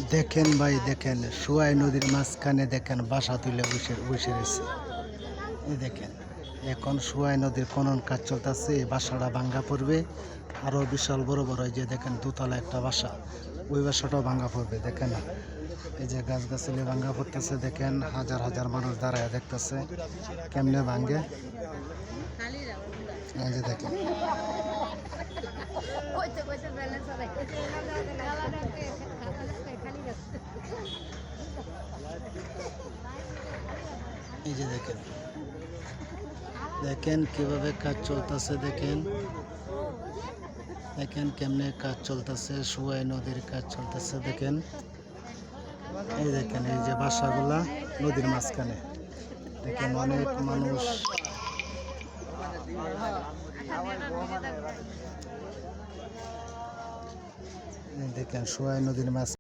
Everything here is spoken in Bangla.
দেখেন ভাই দেখেন, সোয়াই নদীর মাঝখানে দেখেন বাসা তুলে বসে বসে রয়েছে। এই দেখেন, এখন সোয়াই নদীর খনন কাজ চলতেছে। এই বাসাটা ভাঙ্গা পড়বে, আরো বিশাল বড় বড়। এই যে দেখেন দোতলা একটা বাসা, ওই বাসাটাও ভাঙ্গা পড়বে। দেখেন এই যে গাছগাছালি ভাঙ্গা পড়তেছে। দেখেন হাজার হাজার মানুষ দাঁড়ায় দেখতেছে কেমনে ভাঙ্গে। এই যে দেখেন, এই যে দেখেন, দেখেন কিভাবে কাজ চলতেছে। দেখেন দেখেন কেমনে কাজ চলতেছে, সোয়াই নদীর কাজ চলতেছে। দেখেন এই দেখেন, এই যে বাসাগুলা নদীর মাঝখানে। দেখেন অনেক মানুষ। দেখেন সোয়াই নদীর মাঝ